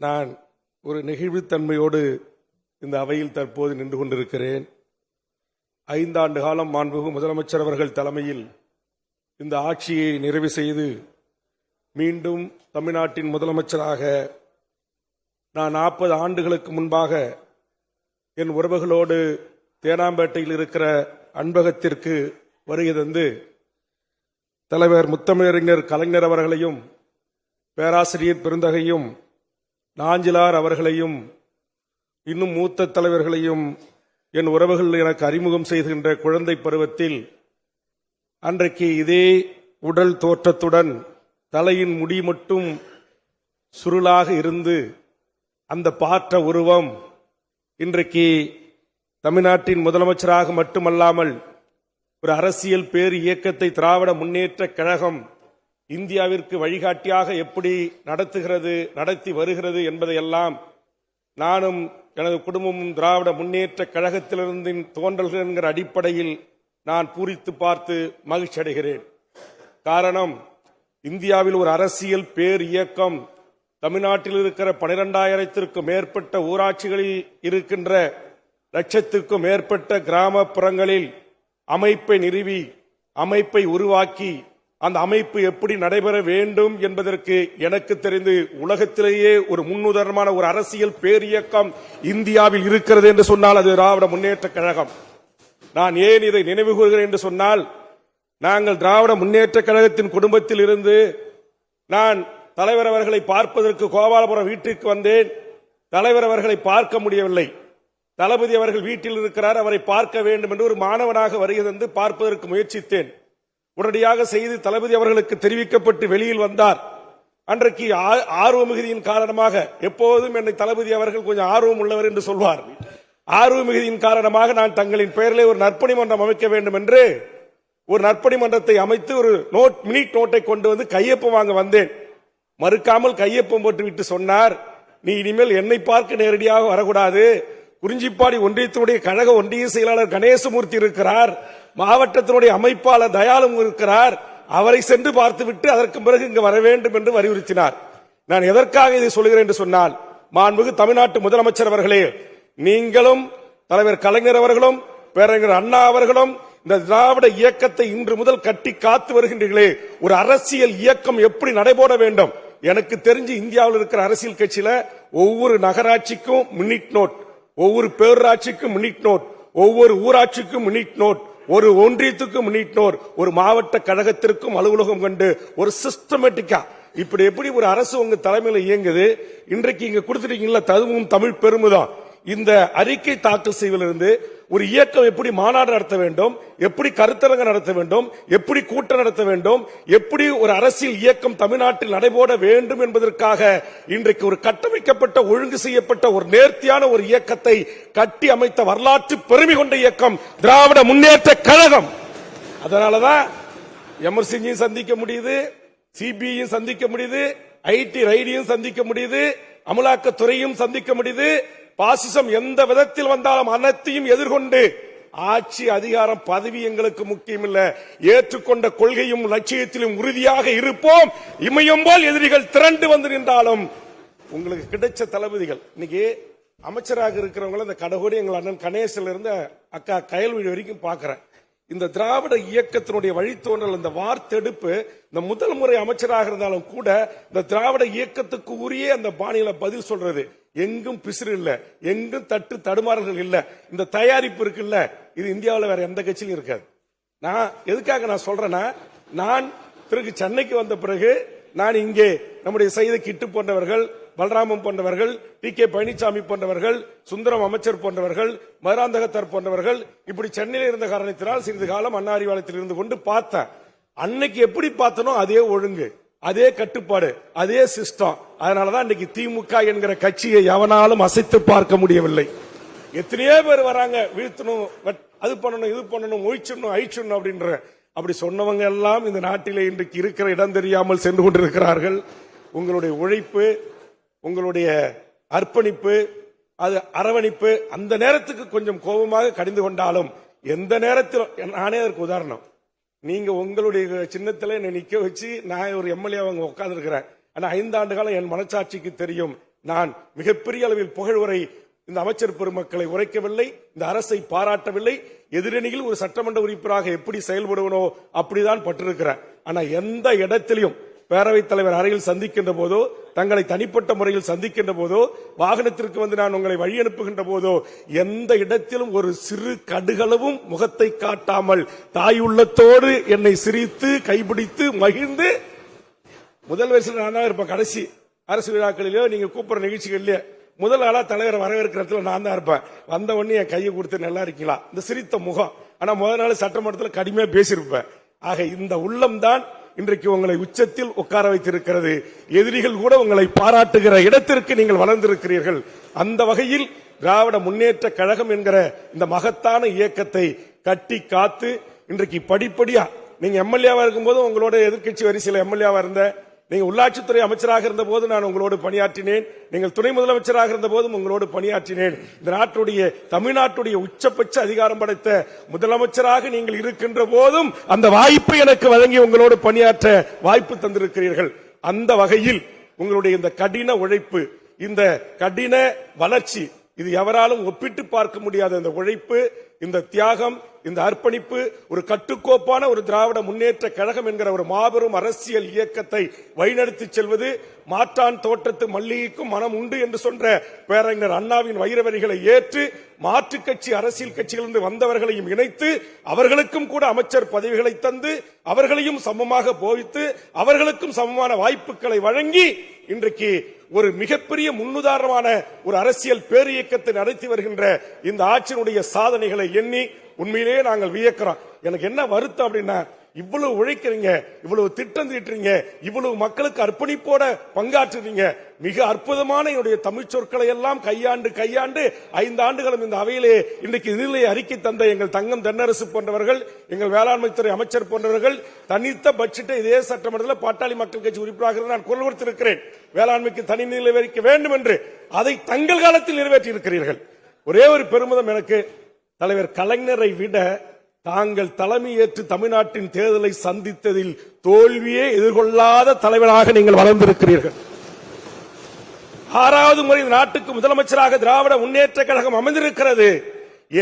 நான் ஒரு நெகிழ்வுத்தன்மையோடு இந்த அவையில் தற்போது நின்று கொண்டிருக்கிறேன். 5 ஆண்டு காலம் மாண்புமிகு முதலமைச்சர் அவர்கள் தலைமையில் இந்த ஆட்சியை நிறைவு செய்து மீண்டும் தமிழ்நாட்டின் முதலமைச்சராக நான் 40 ஆண்டுகளுக்கு முன்பாக என் உறவுகளோடு தேனாம்பேட்டையில் இருக்கிற அன்பகத்திற்கு வருகை தந்து தலைவர் முத்தமிழறிஞர் கலைஞர் அவர்களையும் பேராசிரியர் பெருந்தகையும் நாஞ்சிலார் அவர்களையும் இன்னும் மூத்த தலைவர்களையும் என் உறவுகள் எனக்கு அறிமுகம் செய்கின்ற குழந்தை பருவத்தில் அன்றைக்கு இதே உடல் தோற்றத்துடன் தலையின் முடி மட்டும் சுருளாக இருந்து அந்த பாற்ற உருவம் இன்றைக்கு தமிழ்நாட்டின் முதலமைச்சராக மட்டுமல்லாமல் ஒரு அரசியல் பேர் இயக்கத்தை திராவிட முன்னேற்ற கழகம் இந்தியாவிற்கு வழிகாட்டியாக எப்படி நடத்தி வருகிறது என்பதையெல்லாம் நானும் எனது குடும்பமும் திராவிட முன்னேற்ற கழகத்திலிருந்து தோன்றல்கள் என்கிற அடிப்படையில் நான் பூரித்து பார்த்து மகிழ்ச்சி அடைகிறேன். காரணம், இந்தியாவில் ஒரு அரசியல் பேர் இயக்கம் தமிழ்நாட்டில் இருக்கிற 12,000த்திற்கும் மேற்பட்ட ஊராட்சிகளில் இருக்கின்ற லட்சத்திற்கும் மேற்பட்ட கிராமப்புறங்களில் அமைப்பை நிறுவி அமைப்பை உருவாக்கி அந்த அமைப்பு எப்படி நடைபெற வேண்டும் என்பதற்கு எனக்கு தெரிந்து உலகத்திலேயே ஒரு முன்னுதாரணமான ஒரு அரசியல் பேரியக்கம் இந்தியாவில் இருக்கிறது என்று சொன்னால் அது திராவிட முன்னேற்ற கழகம். நான் ஏன் இதை நினைவு கூறுகிறேன் என்று சொன்னால், நாங்கள் திராவிட முன்னேற்ற கழகத்தின் குடும்பத்தில் இருந்து நான் தலைவர் அவர்களை பார்ப்பதற்கு கோபாலபுரம் வீட்டிற்கு வந்தேன். தலைவர் அவர்களை பார்க்க முடியவில்லை. தளபதி அவர்கள் வீட்டில் இருக்கிறார், அவரை பார்க்க வேண்டும் என்று ஒரு மாணவனாக வருகை தந்து பார்ப்பதற்கு முயற்சித்தேன். உடனடியாக செய்தி தளபதி அவர்களுக்கு தெரிவிக்கப்பட்டு வெளியில் வந்தார். அன்றைக்கு ஆர்வ மிகுதியின் காரணமாக, எப்போதும் என்னை தளபதி அவர்கள் கொஞ்சம் ஆர்வம் உள்ளவர் என்று சொல்வார், ஆர்வ மிகுதியின் காரணமாக நான் தங்களின் பெயரிலே ஒரு நற்பணி மன்றம் அமைக்க வேண்டும் என்று ஒரு நற்பணி மன்றத்தை அமைத்து ஒரு மினிட் நோட்டை கொண்டு வந்து கையொப்பம் வாங்க வந்தேன். மறுக்காமல் கையொப்பம் போட்டு விட்டு சொன்னார், நீ இனிமேல் என்னை பார்க்க நேரடியாக வரக்கூடாது, குறிஞ்சிப்பாடி ஒன்றியத்தினுடைய கழக ஒன்றிய செயலாளர் கணேசமூர்த்தி இருக்கிறார், மாவட்டத்தினுடைய அமைப்பாளர் தயாலும் இருக்கிறார், அவரை சென்று பார்த்துவிட்டு அதற்கு பிறகு இங்கு வர வேண்டும் என்று வலியுறுத்தினார். நான் எதற்காக இதை சொல்கிறேன் என்று சொன்னால், மாண்புமிகு தமிழ்நாட்டு முதலமைச்சர் அவர்களே, நீங்களும் தலைவர் கலைஞர் அவர்களும் பேரறிஞர் அண்ணா அவர்களும் இந்த திராவிட இயக்கத்தை இன்று முதல் கட்டி காத்து வருகின்றீர்களே, ஒரு அரசியல் இயக்கம் எப்படி நடைபெற வேண்டும்? எனக்கு தெரிஞ்சு இந்தியாவில் இருக்கிற அரசியல் கட்சியில ஒவ்வொரு நகராட்சிக்கும் மினிட் நோட், ஒவ்வொரு பேரூராட்சிக்கும் மினிட் நோட், ஒவ்வொரு ஊராட்சிக்கும் மினிட் நோட், ஒரு ஒன்றியத்துக்கும் மினிட் நோட், ஒரு மாவட்ட கழகத்திற்கும் அலுவலகம் கண்டு ஒரு சிஸ்டமேட்டிக்கா இப்படி எப்படி ஒரு அரசு உங்க தலைமையில் இயங்குது? இன்றைக்கு இங்க கொடுத்துட்டீங்கல்ல, அதுவும் தமிழ் பெருமைதான். இந்த அறிக்கை தாக்கல் செய்வதிலிருந்து ஒரு இயக்கம் எப்படி மாநாடு நடத்த வேண்டும், எப்படி கருத்தரங்கு நடத்த வேண்டும், எப்படி கூட்டம் நடத்த வேண்டும், எப்படி ஒரு அரசியல் இயக்கம் தமிழ்நாட்டில் நடைபெற வேண்டும் என்பதற்காக இன்றைக்கு ஒரு கட்டமைக்கப்பட்ட ஒழுங்கு செய்யப்பட்ட ஒரு நேர்த்தியான ஒரு இயக்கத்தை கட்டி அமைத்த வரலாற்று பெருமை கொண்ட இயக்கம் திராவிட முன்னேற்ற கழகம். அதனாலதான் எமர்ஜென்சியும் சந்திக்க முடியுது, சிபிஐயும் சந்திக்க முடியுது, ஐடி ரைடியும் சந்திக்க முடியுது, அமலாக்கத்துறையும் சந்திக்க முடியுது. பாசிசம் எந்த விதத்தில் வந்தாலும் அனைத்தையும் எதிர்கொண்டு ஆட்சி அதிகாரம் பதவி எங்களுக்கு முக்கியம் இல்ல, ஏற்றுக்கொண்ட கொள்கையும் லட்சியத்திலும் உறுதியாக இருப்போம். இமயம் போல் எதிரிகள் திரண்டு வந்து நின்றாலும் உங்களுக்கு கிடைச்ச தளபதிகள் இன்னைக்கு அமைச்சராக இருக்கிறவங்க இந்த கடகோடி எங்கள் அண்ணன் கணேசன்ல இருந்து அக்கா கயல்விழி வரைக்கும் பாக்குறேன். இந்த திராவிட இயக்கத்தினுடைய வழித்தோன்றல், இந்த வார்த்தெடுப்பு, இந்த முதல் முறை அமைச்சராக இருந்தாலும் கூட இந்த திராவிட இயக்கத்துக்கு உரிய அந்த பாணியில பதில் சொல்றது, எங்கும் பிசிறு இல்ல, எங்கும் தடுமாறல்கள் இல்ல. இந்த தயாரிப்பு இருக்குல்ல, இது இந்தியாவில் வேற எந்த கட்சியிலும் இருக்காது. நான் எதுக்காக நான் சொல்றேன்னா, நான் பிறகு சென்னைக்கு வந்த பிறகு நான் இங்கே நம்முடைய சைதை கிட்டு போன்றவர்கள், பலராமன் போன்றவர்கள், டி.கே. பழனிசாமி போன்றவர்கள், சுந்தரம் அமைச்சர் போன்றவர்கள், மதுராந்தகத்தர் போன்றவர்கள் இப்படி சென்னையில் இருந்த காரணத்தினால் சிறிது காலம் அண்ணா அறிவாலயத்தில் இருந்து கொண்டு பார்த்தேன். அன்னைக்கு எப்படி பார்த்தனோ அதே ஒழுங்கு, அதே கட்டுப்பாடு, அதே சிஸ்டம். அதனாலதான் இன்னைக்கு திமுக என்கிற கட்சியை எவனாலும் அசைத்து பார்க்க முடியவில்லை. எத்தனையோ பேர் வராங்க, வீழ்த்தணும், அது பண்ணணும், இது பண்ணணும், ஒழிச்சிடணும், அழிச்சிடணும் அப்படின்ற, அப்படி சொன்னவங்க எல்லாம் இந்த நாட்டிலே இன்றைக்கு இருக்கிற இடம் தெரியாமல் சென்று கொண்டிருக்கிறார்கள். உங்களுடைய உழைப்பு, உங்களுடைய அர்ப்பணிப்பு, அது அரவணைப்பு அந்த நேரத்துக்கு கொஞ்சம் கோபமாக கடிந்து கொண்டாலும், எந்த நேரத்தில் நானே அதற்கு உதாரணம். நீங்க உங்களுடைய சின்னத்துல என்னை நிக்க வச்சு நான் ஒரு எம்எல்ஏ அவங்க உட்கார்ந்து இருக்கிறேன். ஆனா 5 ஆண்டு காலம் என் மனசாட்சிக்கு தெரியும், நான் மிகப்பெரிய அளவில் புகழ்வுரை இந்த அமைச்சர் பெருமக்களை உரைக்கவில்லை, இந்த அரசை பாராட்டவில்லை. எதிரணியில் ஒரு சட்டமன்ற உறுப்பினராக எப்படி செயல்படுவனோ அப்படிதான் பட்டிருக்கிறேன். ஆனா எந்த இடத்திலும் பேரவைத் தலைவர் அறையில் சந்திக்கின்ற போதோ, தங்களை தனிப்பட்ட முறையில் சந்திக்கின்ற போதோ, வாகனத்திற்கு வந்து நான் உங்களை வழி அனுப்புகின்ற போதோ, எந்த இடத்திலும் ஒரு சிறு கடுகளவும் முகத்தை காட்டாமல் தாயுள்ளத்தோடு என்னை சிரித்து கைப்பிடித்து மகிழ்ந்து, முதல் வயசுல நான் தான் இருப்பேன். கடைசி அரசு விழாக்களிலோ நீங்க கூப்பிடுற நிகழ்ச்சிகளிலே முதல் ஆளா தலைவரை வரவேற்கிற இடத்துல நான் தான் இருப்பேன். வந்த உடனே என் கையை கொடுத்து நல்லா இருக்கீங்களா, இந்த சிரித்த முகம். ஆனா முதல் நாள் சட்டமன்றத்தில் கடுமையா பேசியிருப்பேன். ஆக இந்த உள்ளம்தான் இன்றைக்கு உங்களை உச்சத்தில் உட்கார வைத்திருக்கிறது. எதிரிகள் கூட உங்களை பாராட்டுகிற இடத்திற்கு நீங்கள் வளர்ந்திருக்கிறீர்கள். அந்த வகையில் திராவிட முன்னேற்ற கழகம் என்கிற இந்த மகத்தான இயக்கத்தை கட்டி காத்து இன்றைக்கு படிப்படியா, நீங்க எம்எல்ஏவா இருக்கும்போது உங்களோட எதிர்க்கட்சி வரிசையில் எம்எல்ஏவா இருந்த, நீங்க உள்ளாட்சித்துறை அமைச்சராக இருந்த போது நான் உங்களோடு பணியாற்றினேன், நீங்கள் துணை முதலமைச்சராக இருந்த போதும் உங்களோடு பணியாற்றினேன். இந்த நாட்டுடைய தமிழ்நாட்டுடைய உச்சபட்ச அதிகாரம் படைத்த முதலமைச்சராக நீங்கள் இருக்கின்ற போதும் அந்த வாய்ப்பை எனக்கு வழங்கி உங்களோடு பணியாற்ற வாய்ப்பு தந்திருக்கிறீர்கள். அந்த வகையில் உங்களுடைய இந்த கடின உழைப்பு, இந்த கடின வளர்ச்சி, இது எவராலும் ஒப்பிட்டு பார்க்க முடியாத இந்த உழைப்பு, இந்த தியாகம், இந்த அர்ப்பணிப்பு, ஒரு கட்டுக்கோப்பான ஒரு திராவிட முன்னேற்ற கழகம் என்கிற ஒரு மாபெரும் அரசியல் இயக்கத்தை வழிநடத்தி செல்வது, மாற்றான் தோட்டத்து மல்லிகைக்கும் மனம் உண்டு என்று சொன்ன பேரறிஞர் அண்ணாவின் வைரவரிகளை ஏற்று மாற்றுக் கட்சி அரசியல் கட்சிகளிலிருந்து வந்தவர்களையும் இணைத்து அவர்களுக்கும் கூட அமைச்சர் பதவிகளை தந்து அவர்களையும் சமமாக போதித்து அவர்களுக்கும் சமமான வாய்ப்புகளை வழங்கி இன்றைக்கு ஒரு மிகப்பெரிய முன்னுதாரணமான ஒரு அரசியல் பேரியக்கத்தை நடத்தி வருகின்ற இந்த ஆட்சியினுடைய சாதனைகளை எண்ணி உண்மையிலேயே நாங்கள் வியக்கிறோம். எனக்கு என்ன வருத்தம் அப்படின்னா, இவ்வளவு உழைக்கிறீங்க, இவ்வளவு திட்டம் தீட்டுறீங்க, இவ்வளவு மக்களுக்கு அர்ப்பணிப்போட பங்காற்றுறீங்க. மிக அற்புதமான என்னுடைய தமிழ் சொற்களை எல்லாம் கையாண்டு 5 ஆண்டுகளும் இந்த அவையிலே இன்றைக்கு நிதிநிலை அறிக்கை தந்த எங்கள் தங்கம் தென்னரசு போன்றவர்கள், எங்கள் வேளாண்மை துறை அமைச்சர் போன்றவர்கள் தனித்த பட்ஜெட்டை இதே சட்டமன்றத்தில் பாட்டாளி மக்கள் கட்சி உறுப்பினராக நான் குரல் கொடுத்திருக்கிறேன். வேளாண்மைக்கு தனி நிதிநிலை அறிக்கை வேண்டும் என்று அதை தங்கள் காலத்தில் நிறைவேற்றி இருக்கிறீர்கள். ஒரே ஒரு பெருமிதம் எனக்கு, தலைவர் கலைஞரை விட தாங்கள் தலைமை ஏற்று தமிழ்நாட்டின் தேர்தலை சந்தித்ததில் தோல்வியே எதிர்கொள்ளாத தலைவராக நீங்கள் வளர்ந்திருக்கிறீர்கள். 6வது முறை நாட்டுக்கு முதலமைச்சராக திராவிட முன்னேற்ற கழகம் அமைந்திருக்கிறது.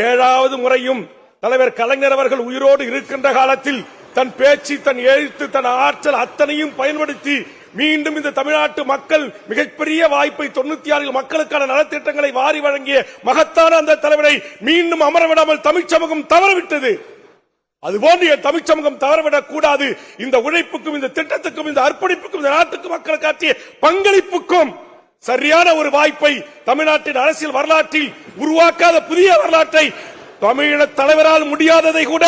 7வது முறையும் தலைவர் கலைஞர் அவர்கள் உயிரோடு இருக்கின்ற காலத்தில் தன் பேச்சு, தன் எழுத்து, தன் ஆற்றல் அத்தனையும் பயன்படுத்தி மீண்டும் இந்த தமிழ்நாட்டு மக்கள் மிகப்பெரிய வாய்ப்பை 96 மக்களுக்கான நலத்திட்டங்களை வாரி வழங்கிய மகத்தான அந்த தலைவரை மீண்டும் அமரவிடாமல் தமிழ் சமூகம் தவறவிட்டது. அதுபோன்று தமிழ் சமூகம் தவறவிடக் கூடாது. இந்த உழைப்புக்கும், இந்த திட்டத்துக்கும், இந்த அர்ப்பணிப்புக்கும், இந்த நாட்டுக்கு மக்களுக்கு ஆற்றிய பங்களிப்புக்கும் சரியான ஒரு வாய்ப்பை தமிழ்நாட்டின் அரசியல் வரலாற்றில் உருவாக்காத புதிய வரலாற்றை, தமிழீழ தலைவரால் முடியாததை கூட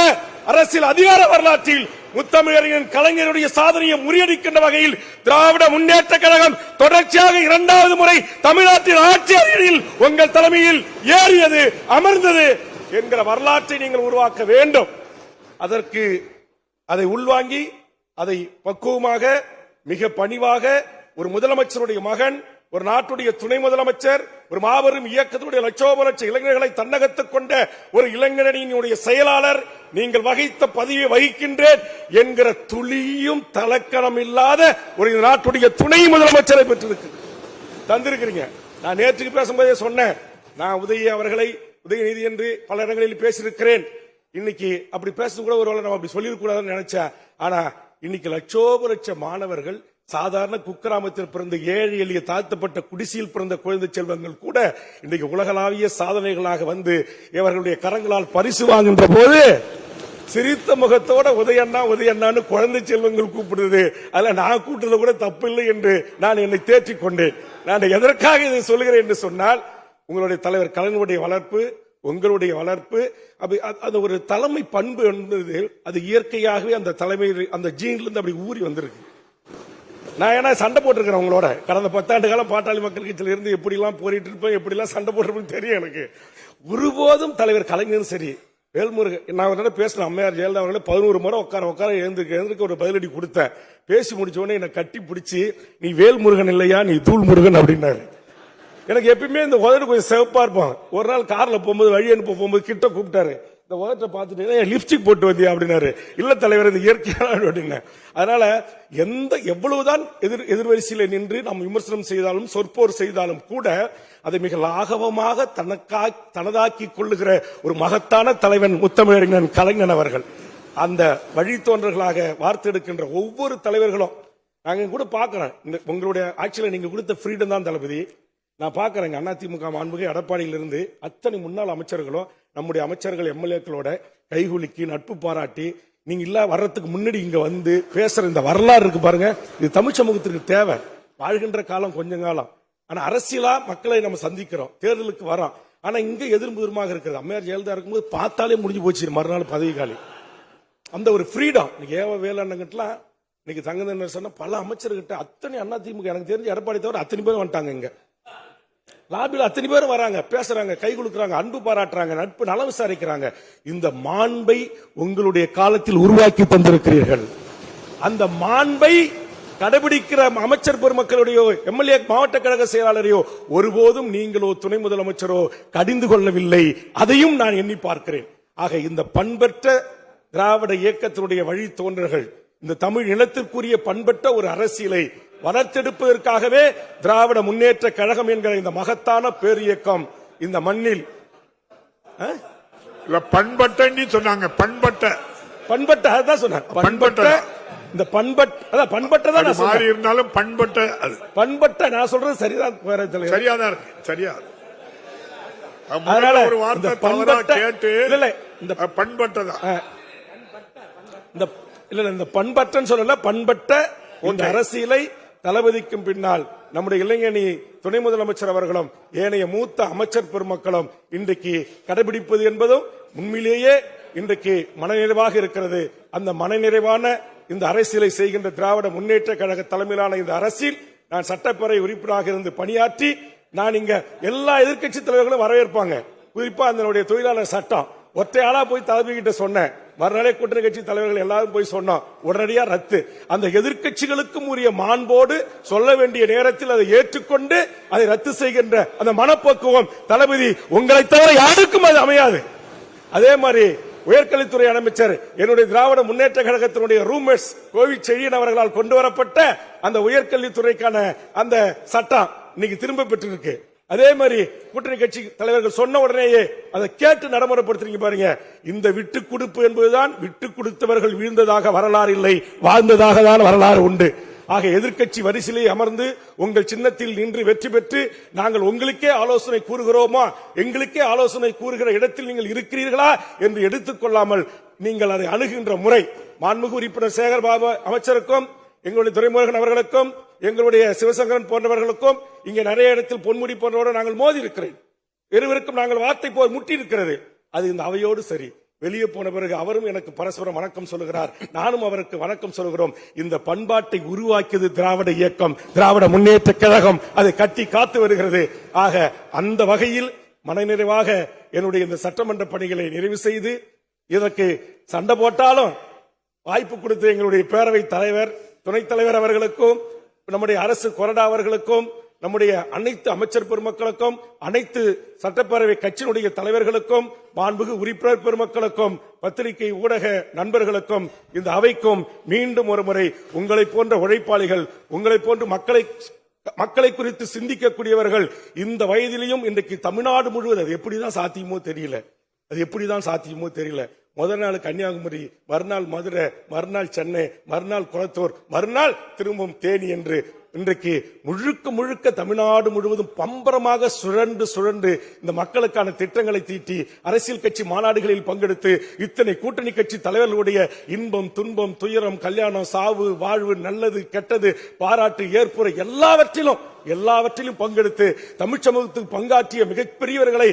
அரசியல் அதிகார வரலாற்றில் முத்தமிழறிஞர் கலைஞருடைய சாதனையை முறியடிக்கின்ற வகையில் திராவிட முன்னேற்ற கழகம் தொடர்ச்சியாக 2வது முறை தமிழ்நாட்டின் ஆட்சி அறையில் உங்கள் தலைமையில் ஏறியது, அமர்ந்தது என்கிற வரலாற்றை நீங்கள் உருவாக்க வேண்டும். அதற்கு அதை உள்வாங்கி அதை பக்குவமாக, மிக பணிவாக ஒரு முதலமைச்சருடைய மகன், ஒரு நாட்டுடைய துணை முதலமைச்சர், ஒரு மாபெரும் இயக்கத்துடைய லட்சோப லட்ச இளைஞர்களை தன்னகத்துக் கொண்ட ஒரு இளைஞரணியினுடைய செயலாளர், நீங்கள் வகித்த பதவியை வகிக்கின்றேன் என்கிற துளியும் தலக்கணம் இல்லாத ஒரு நாட்டுடைய துணை முதலமைச்சரை பெற்றிருக்கு தந்திருக்கிறீங்க. நான் நேற்றுக்கு பேசும்போதே சொன்னேன், நான் உதயநிதி என்று பல இடங்களில் பேசியிருக்கிறேன். இன்னைக்கு அப்படி பேசுறது கூட ஒரு நம்ம அப்படி சொல்லிருக்கூடாதுன்னு நினைச்சேன். ஆனா இன்னைக்கு லட்சோப லட்ச மாணவர்கள், சாதாரண குக்கிராமத்தில் பிறந்த ஏழை எளிய தாழ்த்தப்பட்ட குடிசையில் பிறந்த குழந்தை செல்வங்கள் கூட இன்றைக்கு உலகளாவிய சாதனைகளாக வந்து இவர்களுடைய கரங்களால் பரிசு வாங்குகின்ற போது சிரித்த முகத்தோட உதயண்ணான்னு குழந்தை செல்வங்கள் கூப்பிடுது. அதுல நான் கூட்டுறது கூட தப்பு இல்லை என்று நான் என்னை தேற்றிக் கொண்டேன். நான் எதற்காக இதை சொல்கிறேன் என்று சொன்னால், உங்களுடைய தலைவர் கலைஞருடைய வளர்ப்பு, உங்களுடைய வளர்ப்பு, அது ஒரு தலைமை பண்பு என்பது அது இயற்கையாகவே அந்த தலைமை, அந்த ஜீன்ல இருந்து அப்படி ஊறி வந்திருக்கு. நான் ஏன்னா சண்டை போட்டிருக்கிறேன் உங்களோட கடந்த 10 ஆண்டு காலம் பாட்டாளி மக்கள் கட்சியில இருந்து எப்படி எல்லாம் போரிட்டு இருப்பேன், எப்படி எல்லாம் சண்டை போட்டிருப்பேன் தெரியும் எனக்கு. ஒருபோதும் தலைவர் கலைஞரும் சரி, வேல்முருகன், நான் பேசின அம்மையார் ஜெயலலிதா அவர்களே 11 முறை உட்கார எழுந்திருக்க ஒரு பதிலடி கொடுத்தேன். பேசி முடிச்ச உடனே என்னை கட்டி பிடிச்சி, நீ வேல்முருகன் இல்லையா, நீ தூள் முருகன் அப்படின்னாரு. எனக்கு எப்பயுமே இந்த உதடு கொஞ்சம் சிவப்பா இருப்பான். ஒரு நாள் கார்ல போகும்போது, வழி அனுப்ப போகும்போது கிட்ட கூப்பிட்டாரு, இந்த உதட்ட பார்த்துட்டு லிப்ஸ்டிக் போட்டு வந்தியா அப்படின்னாரு. இல்ல தலைவர், இது இயற்கையான அப்படின்னு. அதனால எவ்வளவுதான் எதிர்வரிசையில் நின்று நாம் விமர்சனம் செய்தாலும் சொற்போர் செய்தாலும் கூட அதை மிக லாகவமாக தனதாக்கி கொள்ளுகிற ஒரு மகத்தான தலைவன் முத்தமிழறிஞன் கலைஞன் அவர்கள். அந்த வழித்தோன்றர்களாக வார்த்தெடுக்கின்ற ஒவ்வொரு தலைவர்களும் நாங்க கூட பாக்குறேன். உங்களுடைய ஆட்சியில நீங்க கொடுத்த ஃப்ரீடம் தான் தளபதி. நான் பாக்குறேங்க அதிமுக மாண்புமிகு எடப்பாடியிலிருந்து அத்தனை முன்னாள் அமைச்சர்களும் நம்முடைய அமைச்சர்கள் எம்எல்ஏக்களோட கைகுலுக்கி நட்பு பாராட்டி நீங்க இல்ல வர்றதுக்கு முன்னாடி இங்க வந்து பேசுற இந்த வரலாறு இருக்கு பாருங்க. இது தமிழ் சமூகத்திற்கு தேவை. வாழ்கின்ற காலம் கொஞ்ச காலம். ஆனா அரசியலா மக்களை நம்ம சந்திக்கிறோம், தேர்தலுக்கு வரோம். ஆனா இங்க எதிர்முதிரமாக இருக்கிறது. அம்மையார் ஜெயலலிதா இருக்கும்போது பார்த்தாலே முடிஞ்சு போச்சு மறுநாள் பதவி காலி. அந்த ஒரு ஃப்ரீடம் ஏவ வேலைன்னங்கட்டலாம். இன்னைக்கு தங்கதேனர் சொன்ன பல அமைச்சர்கிட்ட அத்தனை அதிமுக எனக்கு தெரிஞ்சு எடப்பாடி தவிர அத்தனை பேரும் வந்துட்டாங்க. இங்க லாபியில் அத்தனை பேரும் வராங்க, பேசுறாங்க, கை கொடுக்கறாங்க, அன்பு பாராட்டுறாங்க, நட்பு நலம் விசாரிக்கிறாங்க. இந்த மாண்பை உங்களுடைய காலத்தில் உருவாக்கி தந்திருக்கிறீர்கள். அந்த மாண்பை கடைபிடிக்கிற அமைச்சர் பெருமக்களுடைய எம்எல்ஏ மாவட்ட கழக செயலாளரையோ ஒருபோதும் நீங்களோ துணை முதலமைச்சரோ கடிந்து கொள்ளவில்லை. அதையும் நான் எண்ணி பார்க்கிறேன். ஆக இந்த பண்பற்ற திராவிட இயக்கத்தினுடைய வழித்தோன்றல்கள் இந்த தமிழ் இனத்திற்குரிய பண்பட்ட ஒரு அரசியலை வளர்த்தெடுப்பதற்காகவே திராவிட முன்னேற்ற கழகம் என்கிற இந்த மகத்தான பேரியக்கம் இந்த மண்ணில் பண்பட்ட சொன்னாங்க. பண்பட்ட அதான் சொன்னாங்க. பண்பட்ட இந்த பண்பட்டதான் மாறி இருந்தாலும் பண்பட்ட நான் சொல்றது சரிதான். சரியாதான் இருக்கு. சரியா அதனால ஒரு வார்த்தை தவறா கேட்டு இந்த பண்பட்டதான் இந்த பண்பற்றன்னு சொல்லல, பண்பட்ட இந்த அரசியலை தளபதிக்கும் பின்னால் நம்முடைய இளைஞணி துணை முதலமைச்சர் அவர்களும் ஏனைய மூத்த அமைச்சர் பெருமக்களும் இன்றைக்கு கடைபிடிப்பது என்பதும் உண்மையிலேயே இன்றைக்கு மனநிறைவாக இருக்கிறது. அந்த மனநிறைவான இந்த அரசியலை செய்கின்ற திராவிட முன்னேற்ற கழக தலைமையிலான இந்த அரசில் நான் சட்டப்பேரவை உறுப்பினராக இருந்து பணியாற்றி நான் இங்க எல்லா எதிர்க்கட்சி தலைவர்களும் வரவேற்பாங்க. குறிப்பா அதனுடைய தொழிலாளர் சட்டம் ஒற்றையாளா போய் தளபதி கிட்ட சொன்னேன். மறுநாளே கூட்டணி கட்சி தலைவர்கள் எல்லாரும் போய் சொன்னோம், உடனடியா ரத்து. அந்த எதிர்க்கட்சிகளுக்கும் உரிய மாண்போடு சொல்ல வேண்டிய நேரத்தில் அதை ஏற்றுக்கொண்டு அதை ரத்து செய்கின்ற அந்த மனப்பக்குவம் தளபதி உங்களை தவிர யாருக்கும் அது அமையாது. அதே மாதிரி உயர்கல்வித்துறை அமைச்சர் என்னுடைய திராவிட முன்னேற்ற கழகத்தினுடைய ரூம்மேட்ஸ் கோவில் செழியன் அவர்களால் கொண்டு வரப்பட்ட அந்த உயர்கல்வித்துறைக்கான அந்த சட்டம் இன்னைக்கு திரும்ப பெற்றிருக்கு. அதே மாதிரி கூட்டணி கட்சி தலைவர்கள் சொன்ன உடனேயே அதை கேட்டு நடைமுறைப்படுத்துறீங்க பாருங்க. இந்த விட்டு கொடுப்பு என்பதுதான் விட்டு கொடுத்தவர்கள் வீழ்ந்ததாக வரலாறு இல்லை, வாழ்ந்ததாக தான் வரலாறு உண்டு. ஆக எதிர்க்கட்சி வரிசையிலே அமர்ந்து உங்கள் சின்னத்தில் நின்று வெற்றி பெற்று நாங்கள் உங்களுக்கே ஆலோசனை கூறுகிறோமா, எங்களுக்கே ஆலோசனை கூறுகிற இடத்தில் நீங்கள் இருக்கிறீர்களா என்று எடுத்துக்கொள்ளாமல் நீங்கள் அதை அணுகின்ற முறை மாண்புமிகு உறுப்பினர் சேகர் பாபு அமைச்சருக்கும் எங்களுடைய துரைமுருகன் அவர்களுக்கும் எங்களுடைய சிவசங்கரன் போன்றவர்களுக்கும் இங்கே நிறைய இடத்தில் பொன்முடி போன்றவரோடு நாங்கள் மோதி இருக்கிறேன். இருவருக்கும் நாங்கள் வார்த்தை போய் முட்டி இருக்கிறது. அது இந்த அவையோடு சரி. வெளியே போன பிறகு அவரும் எனக்கு பரஸ்பரம் வணக்கம் சொல்லுகிறார், நானும் அவருக்கு வணக்கம் சொல்கிறோம். இந்த பண்பாட்டை உருவாக்கியது திராவிட இயக்கம், திராவிட முன்னேற்ற கழகம். அதை கட்டி காத்து வருகிறது. ஆக அந்த வகையில் மனநிறைவாக என்னுடைய இந்த சட்டமன்ற பணிகளை நிறைவு செய்து இதற்கு சண்டை போட்டாலும் வாய்ப்பு கொடுத்த எங்களுடைய பேரவை தலைவர், துணைத் தலைவர் அவர்களுக்கும், நம்முடைய அரசு கொறடா அவர்களுக்கும், நம்முடைய அனைத்து அமைச்சர் பெருமக்களுக்கும், அனைத்து சட்டப்பேரவை கட்சியினுடைய தலைவர்களுக்கும், மாண்புமிகு உறுப்பினர் பெருமக்களுக்கும், பத்திரிகை ஊடக நண்பர்களுக்கும், இந்த அவைக்கும் மீண்டும் ஒரு முறை உங்களை போன்ற உழைப்பாளிகள், உங்களை போன்று மக்களை குறித்து சிந்திக்கக்கூடியவர்கள் இந்த வயதிலையும் இன்றைக்கு தமிழ்நாடு முழுவதும் அது எப்படிதான் சாத்தியமோ தெரியல. முதல் நாள் கன்னியாகுமரி, மறுநாள் மதுரை, மறுநாள் சென்னை, மறுநாள் குளத்தூர், மறுநாள் திரும்பவும் தேனி என்று இன்றைக்கு முழுக்க தமிழ்நாடு முழுவதும் பம்பரமாக சுழன்று இந்த மக்களுக்கான திட்டங்களை தீட்டி அரசியல் கட்சி மாநாடுகளில் பங்கெடுத்து இத்தனை கூட்டணி கட்சி தலைவர்களுடைய இன்பம், துன்பம், துயரம், கல்யாணம், சாவு, வாழ்வு, நல்லது, கெட்டது, பாராட்டு, ஏற்புரை எல்லாவற்றிலும் பங்கெடுத்து தமிழ் சமூகத்துக்கு பங்காற்றிய மிகப்பெரியவர்களை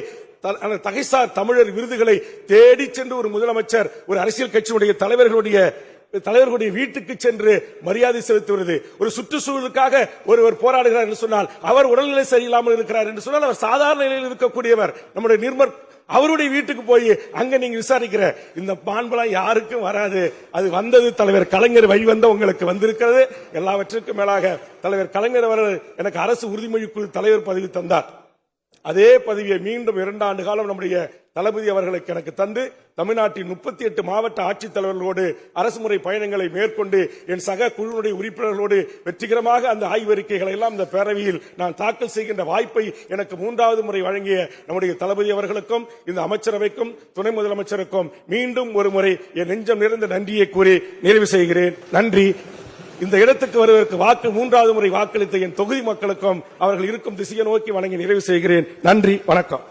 தகைசார் தமிழர் விருதுகளை தேடி சென்று ஒரு முதலமைச்சர் ஒரு அரசியல் கட்சியுடைய தலைவர்களுடைய வீட்டுக்கு சென்று மரியாதை செலுத்துவது. ஒரு சுற்றுச்சூழலுக்காக ஒருவர் போராடுகிறார் என்று சொன்னால், அவர் உடல்நிலை சரியில்லாமல் இருக்கிறார் என்று சொன்னால், அவர் சாதாரண நிலையில் இருக்கக்கூடியவர் நம்முடைய நிர்மல், அவருடைய வீட்டுக்கு போய் அங்க நீங்க விசாரிக்கிற இந்த மாண்பெல்லாம் யாருக்கும் வராது. அது வந்தது தலைவர் கலைஞர் வழிவந்த உங்களுக்கு வந்திருக்கிறது. எல்லாவற்றிற்கும் மேலாக தலைவர் கலைஞர் அவர்கள் எனக்கு அரசு உறுதிமொழி குழு தலைவர் பதவி தந்தார். அதே பதவியை மீண்டும் 2 ஆண்டு காலம் நம்முடைய தளபதி அவர்களுக்கு எனக்கு தந்து தமிழ்நாட்டின் 38 மாவட்ட ஆட்சித்தலைவர்களோடு அரசுமுறை பயணங்களை மேற்கொண்டு என் சக குழுவுடைய உறுப்பினர்களோடு வெற்றிகரமாக அந்த ஆய்வறிக்கைகளை எல்லாம் இந்த பேரவையில் நான் தாக்கல் செய்கின்ற வாய்ப்பை எனக்கு 3வது முறை வழங்கிய நம்முடைய தளபதி அவர்களுக்கும் இந்த அமைச்சரவைக்கும் துணை முதலமைச்சருக்கும் மீண்டும் ஒரு முறை என் நெஞ்சம் நிறைந்த நன்றியை கூறி நிறைவு செய்கிறேன். நன்றி. இந்த இடத்துக்கு வருவதற்கு 3வது முறை வாக்களித்த என் தொகுதி மக்களுக்கும் அவர்கள் இருக்கும் திசையை நோக்கி வழங்கி நிறைவு செய்கிறேன். நன்றி, வணக்கம்.